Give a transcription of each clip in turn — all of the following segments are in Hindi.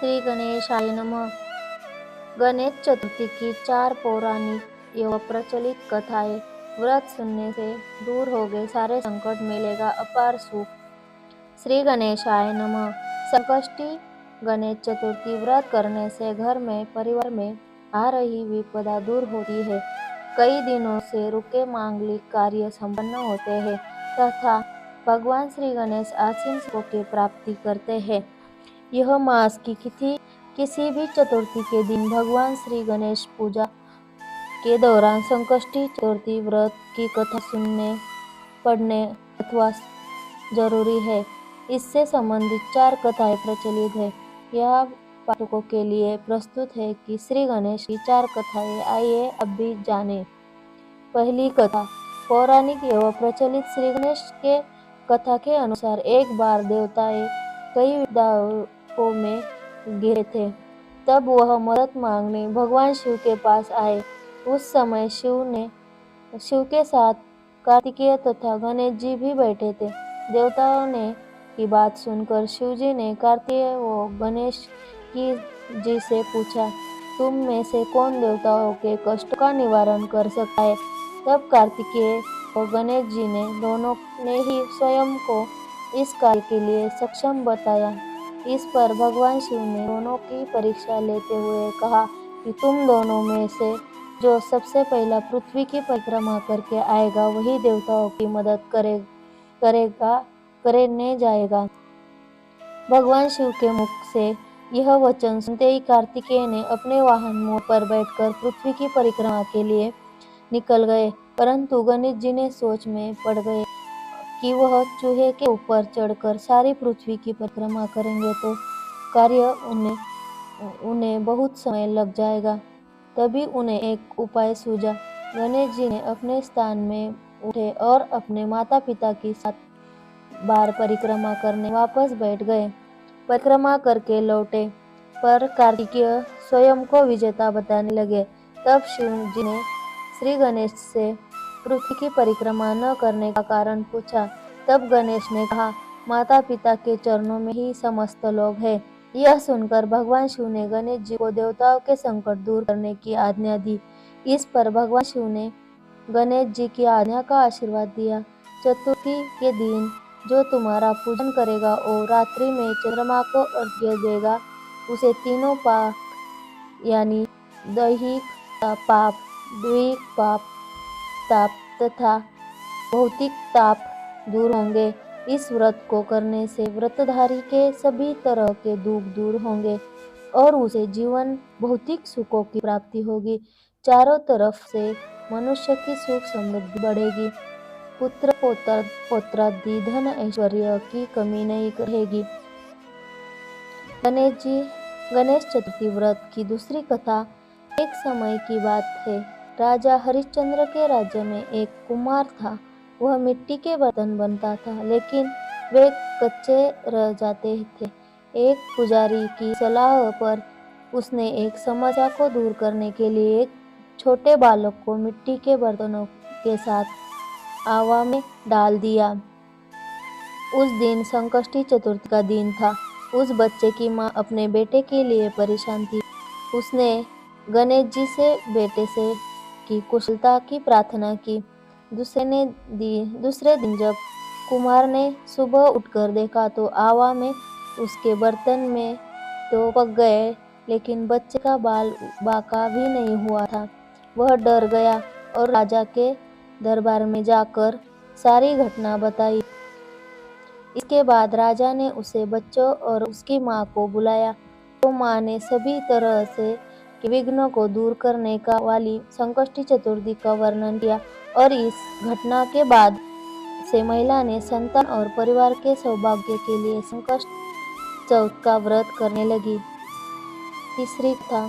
श्री गणेशाय नमः। गणेश चतुर्थी की 4 पौराणिक एवं प्रचलित कथाएं। व्रत सुनने से दूर हो गए सारे संकट, मिलेगा अपार सुख। श्री गणेशाय नमः। संकष्टी गणेश चतुर्थी व्रत करने से घर में, परिवार में आ रही विपदा दूर होती है। कई दिनों से रुके मांगलिक कार्य संपन्न होते हैं तथा भगवान श्री गणेश असीम सुखों की प्राप्ति करते हैं। यह मास की किसी भी चतुर्थी के दिन भगवान श्री गणेश पूजा के दौरान संकष्टी चतुर्थी व्रत की कथा सुनने, पढ़ने अथवा जरूरी है। इससे संबंधित 4 कथाएं प्रचलित है। यह पाठकों के लिए प्रस्तुत है कि श्री गणेश की 4 कथाएं। आइए अब भी जाने। पहली कथा। पौराणिक एवं प्रचलित श्री गणेश के कथा के अनुसार एक बार देवताएं कई विपदाओं में घिरे थे। तब वह मदद मांगने भगवान शिव के पास आए। उस समय शिव के साथ कार्तिकेय तथा गणेश जी भी बैठे थे। देवताओं ने की बात सुनकर शिव जी ने कार्तिकेय व गणेश जी से पूछा, तुम में से कौन देवताओं के कष्ट का निवारण कर सकता है? तब कार्तिकेय और गणेश जी ने दोनों ने ही स्वयं को इस कार्य के लिए सक्षम बताया। इस पर भगवान शिव ने दोनों की परीक्षा लेते हुए कहा कि तुम दोनों में से जो सबसे पहला पृथ्वी की परिक्रमा करके आएगा वही देवताओं की मदद करने जाएगा। भगवान शिव के मुख से यह वचन सुनते ही कार्तिकेय ने अपने वाहन मोर पर बैठकर पृथ्वी की परिक्रमा के लिए निकल गए। परंतु गणेश जी ने सोच में पड़ गए कि वह चूहे के ऊपर चढ़कर सारी पृथ्वी की परिक्रमा करेंगे तो कार्य उन्हें बहुत समय लग जाएगा। तभी उन्हें एक उपाय सूझा। गणेश जी ने अपने स्थान में उठे और अपने माता पिता के साथ बार परिक्रमा करने वापस बैठ गए। परिक्रमा करके लौटे पर कार्तिकेय स्वयं को विजेता बताने लगे। तब शिव जी ने श्री गणेश से पृथ्वी की परिक्रमा न करने का कारण पूछा। तब गणेश ने कहा, माता पिता के चरणों में ही समस्त लोग हैं। यह सुनकर भगवान शिव ने गणेश जी को देवताओं के संकट दूर करने की आज्ञा दी। इस पर भगवान शिव ने गणेश जी की आज्ञा का आशीर्वाद दिया। चतुर्थी के दिन जो तुम्हारा पूजन करेगा और रात्रि में चंद्रमा को अर्घ्य देगा, उसे तीनों पाप यानी दैहिक पाप, द्विक पाप ताप तथा भौतिक ताप दूर होंगे। इस व्रत को करने से व्रतधारी के सभी तरह के दुख दूर होंगे और उसे जीवन भौतिक सुखों की प्राप्ति होगी। चारों तरफ से मनुष्य की सुख समृद्धि बढ़ेगी। पुत्र पौत्रादि धन ऐश्वर्य की कमी नहीं रहेगी। गणेश चतुर्थी व्रत की दूसरी कथा। एक समय की बात है। राजा हरिश्चंद्र के राज्य में एक कुम्हार था। वह मिट्टी के बर्तन बनता था, लेकिन वे कच्चे रह जाते थे। एक पुजारी की सलाह पर उसने एक समस्या को दूर करने के लिए एक छोटे बालक को मिट्टी के बर्तनों के साथ आवा में डाल दिया। उस दिन संकष्टी चतुर्थी का दिन था। उस बच्चे की माँ अपने बेटे के लिए परेशान थी। उसने गणेश जी से बेटे से की कुशलता की प्रार्थना की। दूसरे दिन जब कुम्हार ने सुबह उठकर देखा तो आवा में उसके बर्तन में तो पक गए, लेकिन बच्चे का बाल बाका भी नहीं हुआ था। वह डर गया और राजा के दरबार में जाकर सारी घटना बताई। इसके बाद राजा ने उसे बच्चों और उसकी माँ को बुलाया। तो माँ ने सभी तरह से के विघ्नों को दूर करने का वाली संकष्टी चतुर्थी का वर्णन किया और इस घटना के बाद से महिला ने संतान और परिवार के सौभाग्य के लिए संकष्ट चौथ का व्रत करने लगी। तीसरी था।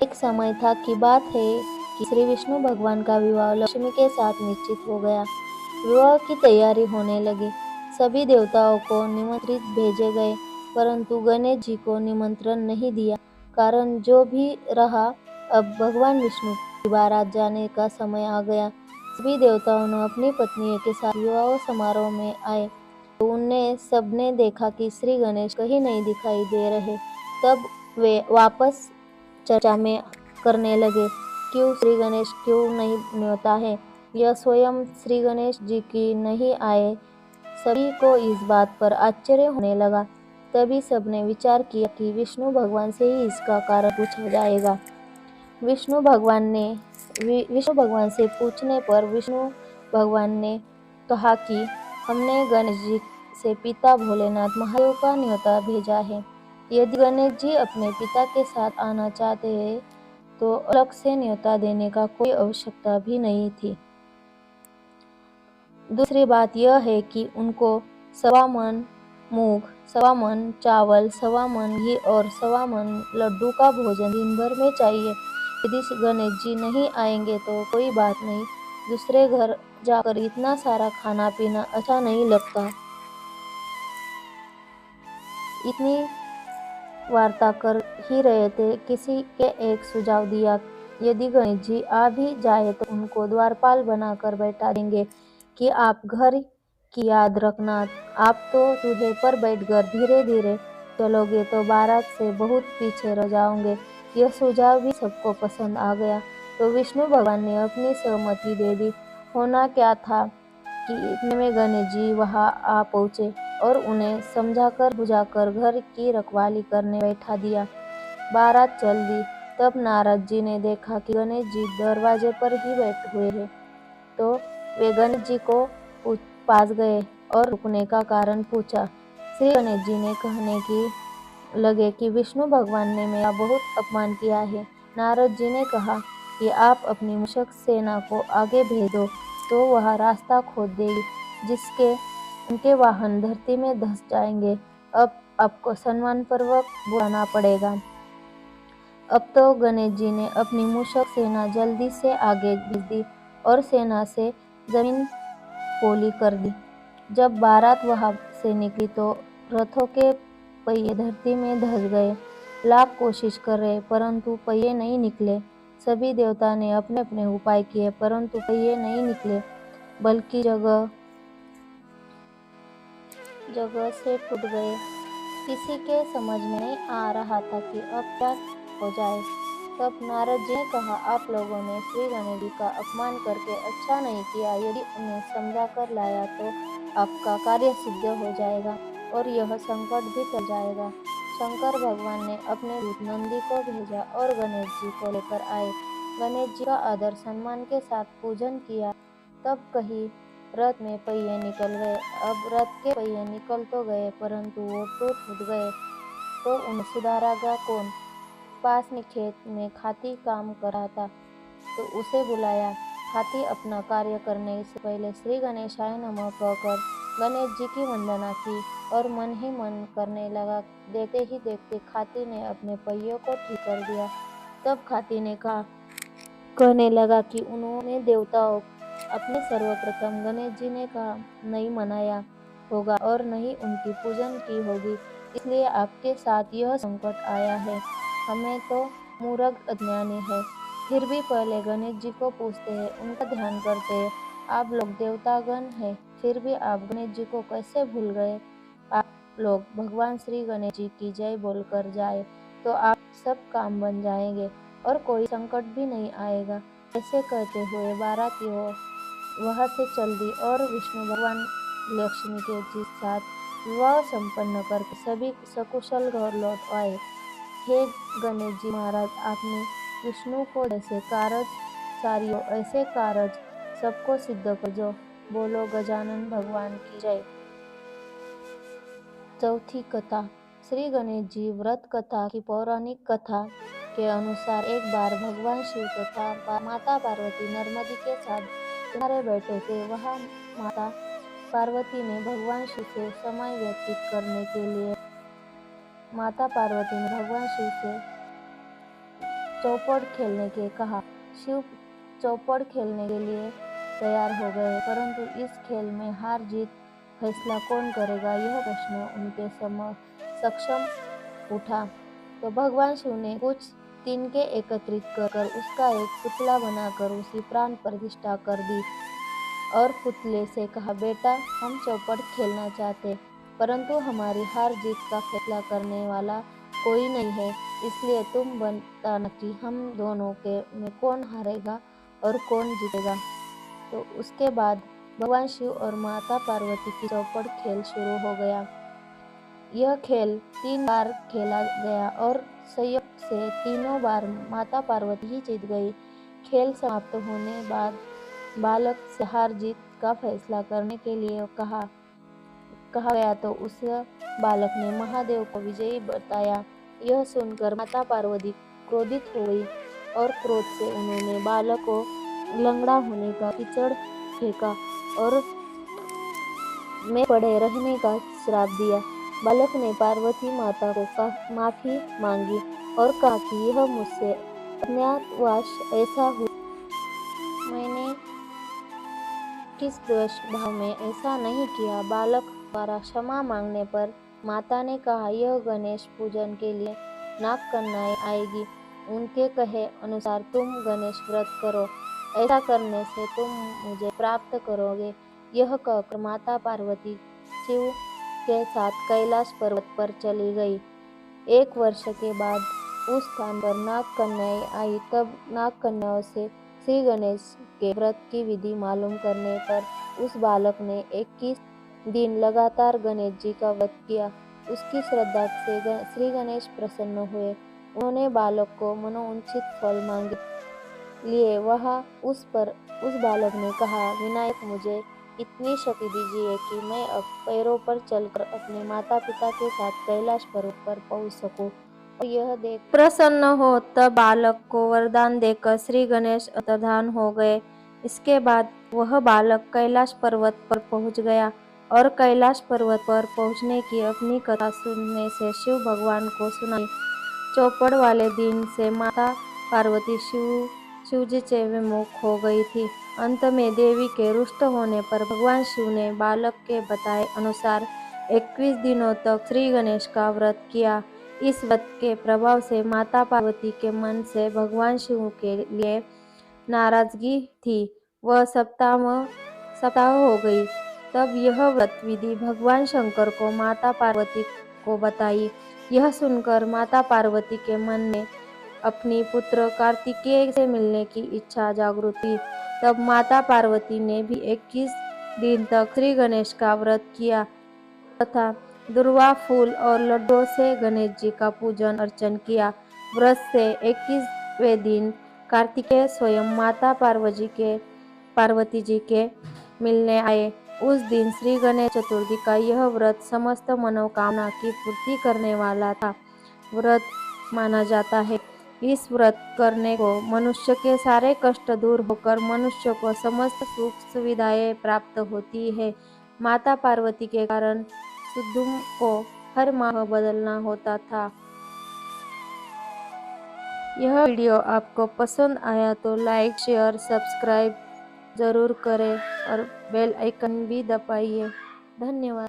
एक समय था की बात है कि श्री विष्णु भगवान का विवाह लक्ष्मी के साथ निश्चित हो गया। विवाह की तैयारी होने लगी। सभी देवताओं को निमंत्रित भेजे गए, परंतु गणेश जी को निमंत्रण नहीं दिया। कारण जो भी रहा, अब भगवान विष्णु की बारात जाने का समय आ गया। सभी देवताओं ने अपनी पत्नियों के साथ विवाह समारोह में आए। तो उन्हें सबने देखा कि श्री गणेश कहीं नहीं दिखाई दे रहे। तब वे वापस चर्चा में करने लगे, क्यों श्री गणेश क्यों नहीं न्योता है, यह स्वयं श्री गणेश जी की नहीं आए। सभी को इस बात पर आश्चर्य होने लगा। तभी सबने विचार किया कि विष्णु भगवान से ही इसका कारण पूछा जाएगा। विष्णु भगवान से पूछने पर विष्णु भगवान ने कहा कि हमने गणेश जी से पिता भोलेनाथ महादेव का न्योता भेजा है। यदि गणेश जी अपने पिता के साथ आना चाहते हैं तो अलग से न्योता देने का कोई आवश्यकता भी नहीं थी। दूसरी बात यह है कि उनको 1.25 मन मूंग, 1.25 मन चावल, 1.25 मन घी और 1.25 मन लड्डू का भोजन दिन भर में चाहिए। यदि गणेश जी नहीं आएंगे तो कोई बात नहीं, दूसरे घर जाकर इतना सारा खाना पीना अच्छा नहीं लगता। इतनी वार्ता कर ही रहे थे, किसी के एक सुझाव दिया, यदि गणेश जी आ भी जाए तो उनको द्वारपाल बनाकर बैठा देंगे कि आप घर की याद रखना। आप तो चूल्हे पर बैठकर धीरे धीरे चलोगे तो बारात से बहुत पीछे रह जाओगे। यह सुझाव भी सबको पसंद आ गया, तो विष्णु भगवान ने अपनी सहमति दे दी। होना क्या था कि इतने में गणेश जी वहां आ पहुंचे और उन्हें समझाकर बुझाकर घर की रखवाली करने बैठा दिया। बारात चल दी। तब नारद जी ने देखा कि गणेश जी दरवाजे पर ही बैठे हुए हैं, तो वे गणेश जी को पास गए और रुकने का कारण पूछा। श्री गणेश जी ने कहने की लगे कि विष्णु भगवान ने मेरा बहुत अपमान किया है। नारद जी ने कहा कि आप अपनी मूषक सेना को आगे भेज दो तो वह रास्ता खोद देगी, जिसके उनके वाहन धरती में धंस जाएंगे। अब आपको सम्मानपूर्वक बुलाना पड़ेगा। अब तो गणेश जी ने अपनी मूषक सेना जल्दी से आगे भेज दी और सेना से जमीन पोली कर दी। जब बारात वहां से निकली तो रथों के पहिए धरती में धंस गए। लाख कोशिश कर रहे परंतु पहिए नहीं निकले। सभी देवता ने अपने अपने उपाय किए परंतु पहिए नहीं निकले, बल्कि जगह जगह से टूट गए। किसी के समझ में नहीं आ रहा था कि अब क्या हो जाए। तब नारद जी ने कहा, आप लोगों ने श्री गणेश जी का अपमान करके अच्छा नहीं किया। यदि उन्हें समझा कर लाया तो आपका कार्य सिद्ध हो जाएगा और यह संकट भी टल जाएगा। शंकर भगवान ने अपने दूत नंदी को भेजा और गणेश जी को लेकर आए। गणेश जी का आदर सम्मान के साथ पूजन किया। तब कहीं रथ में पहिए निकल गए। अब रथ के पहिए निकल तो गए परंतु वो टूट गए, तो उन्हें सुधारेगा कौन। पास में खेत में हाथी काम कर रहा था, तो उसे बुलाया। हाथी अपना कार्य करने से पहले श्री गणेशाय नमः कहकर गणेश जी की वंदना की और मन ही मन करने लगा। देखते ही देखते हाथी ने अपने पहियों को ठीक कर दिया। तब हाथी ने कहने लगा कि उन्होंने देवताओं अपने सर्वप्रथम गणेश जी ने कहा नहीं मनाया होगा और नहीं उनकी पूजन की होगी, इसलिए आपके साथ यह संकट आया है। हमें तो मूर्ख अज्ञानी है, फिर भी पहले गणेश जी को पूछते हैं, उनका ध्यान करते हैं। आप लोग देवतागण हैं, फिर भी आप गणेश जी को कैसे भूल गए। आप लोग भगवान श्री गणेश जी की जय बोलकर जाए तो आप सब काम बन जाएंगे और कोई संकट भी नहीं आएगा। ऐसे कहते हुए बारातियों वहां से चल दी और विष्णु भगवान लक्ष्मी के जी साथ विवाह संपन्न करके सभी सकुशल घर लौट आए। हे गणेश जी महाराज, आपने विष्णु को जैसे कारज सारियो ऐसे कारज सबको सिद्ध कर जो। बोलो गजानन भगवान की जय। चौथी कथा। श्री गणेश जी व्रत कथा की पौराणिक कथा के अनुसार एक बार भगवान शिव तथा माता पार्वती नर्मदी के साथ किनारे बैठे थे। वहां माता पार्वती ने भगवान शिव से समय व्यतीत करने के लिए चौपड़ खेलने के कहा। शिव चौपड़ खेलने के लिए तैयार हो गए, परंतु इस खेल में हार जीत फैसला कौन करेगा, यह प्रश्न उनके सक्षम उठा। तो भगवान शिव ने कुछ तिनके एकत्रित कर उसका एक पुतला बनाकर उसकी प्राण प्रतिष्ठा कर दी। और पुतले से कहा, बेटा हम चौपड़ खेलना चाहते, परंतु हमारी हार जीत का फैसला करने वाला कोई नहीं है, इसलिए तुम बताना कि हम दोनों के में कौन हारेगा और कौन जीतेगा। तो उसके बाद भगवान शिव और माता पार्वती की चौपड़ खेल शुरू हो गया। यह खेल 3 बार खेला गया और संयोग से तीनों बार माता पार्वती ही जीत गई। खेल समाप्त होने बाद बालक से हार जीत का फैसला करने के लिए कहा गया तो उस बालक ने महादेव को विजयी बताया। यह सुनकर माता पार्वती क्रोधित हो गई और क्रोध से उन्होंने बालक को लंगड़ा होने का कीचड़ फेंका और में पड़े रहने का श्राप दिया। बालक ने पार्वती माता को माफी मांगी और कहा कि यह मुझसे अज्ञातवश ऐसा हुआ, मैंने किस द्वेष भाव में ऐसा नहीं किया। बालक द्वारा क्षमा मांगने पर माता ने कहा, यह गणेश पूजन के लिए नाग कन्याएं आएगी, उनके कहे अनुसार तुम गणेश व्रत करो, ऐसा करने से तुम मुझे प्राप्त करोगे। यह कहकर माता पार्वती शिव के साथ कैलाश पर्वत पर चली गई। 1 वर्ष के बाद उस स्थान पर नाग कन्याएं आई। तब नाग कन्याओं से श्री गणेश के व्रत की विधि मालूम करने पर उस बालक ने 21 दिन लगातार गणेश जी का व्रत किया। उसकी श्रद्धा से श्री गणेश प्रसन्न हुए। उन्होंने बालक को मनोवांछित फल मांगे लिए। उस बालक ने कहा, विनायक मुझे इतनी शक्ति दीजिए कि मैं अब पैरों पर चलकर अपने माता पिता के साथ कैलाश पर्वत पर पहुंच सकूं। और यह देख प्रसन्न हो तब बालक को वरदान देकर श्री गणेश अंतर्धान हो गए। इसके बाद वह बालक कैलाश पर्वत पर पहुंच गया और कैलाश पर्वत पर पहुंचने की अपनी कथा सुनने से शिव भगवान को सुनाई। चौपड़ वाले दिन से माता पार्वती शिवजी से विमुख हो गई थी। अंत में देवी के रुष्ट होने पर भगवान शिव ने बालक के बताए अनुसार 21 दिनों तक श्री गणेश का व्रत किया। इस व्रत के प्रभाव से माता पार्वती के मन से भगवान शिव के लिए नाराजगी थी, वह सप्ताह हो गई। तब यह व्रत विधि भगवान शंकर को माता पार्वती को बताई। यह सुनकर माता पार्वती के मन में अपनी पुत्र कार्तिकेय से मिलने की इच्छा जागृत हुई। तब माता पार्वती ने भी 21 दिन तक श्री गणेश का व्रत किया तथा दुर्वा फूल और लड्डुओं से गणेश जी का पूजन अर्चन किया। व्रत से 21वें दिन कार्तिकेय स्वयं माता पार्वती जी के मिलने आए। उस दिन श्री गणेश चतुर्थी का यह व्रत समस्त मनोकामना की पूर्ति करने वाला व्रत माना जाता है। इस व्रत करने को मनुष्य के सारे कष्ट दूर होकर मनुष्य को समस्त सुख सुविधाएं प्राप्त होती है। माता पार्वती के कारण सुद्धुम को हर माह बदलना होता था। यह वीडियो आपको पसंद आया तो लाइक शेयर सब्सक्राइब जरूर करें और बेल आइकन भी दबाइए। धन्यवाद।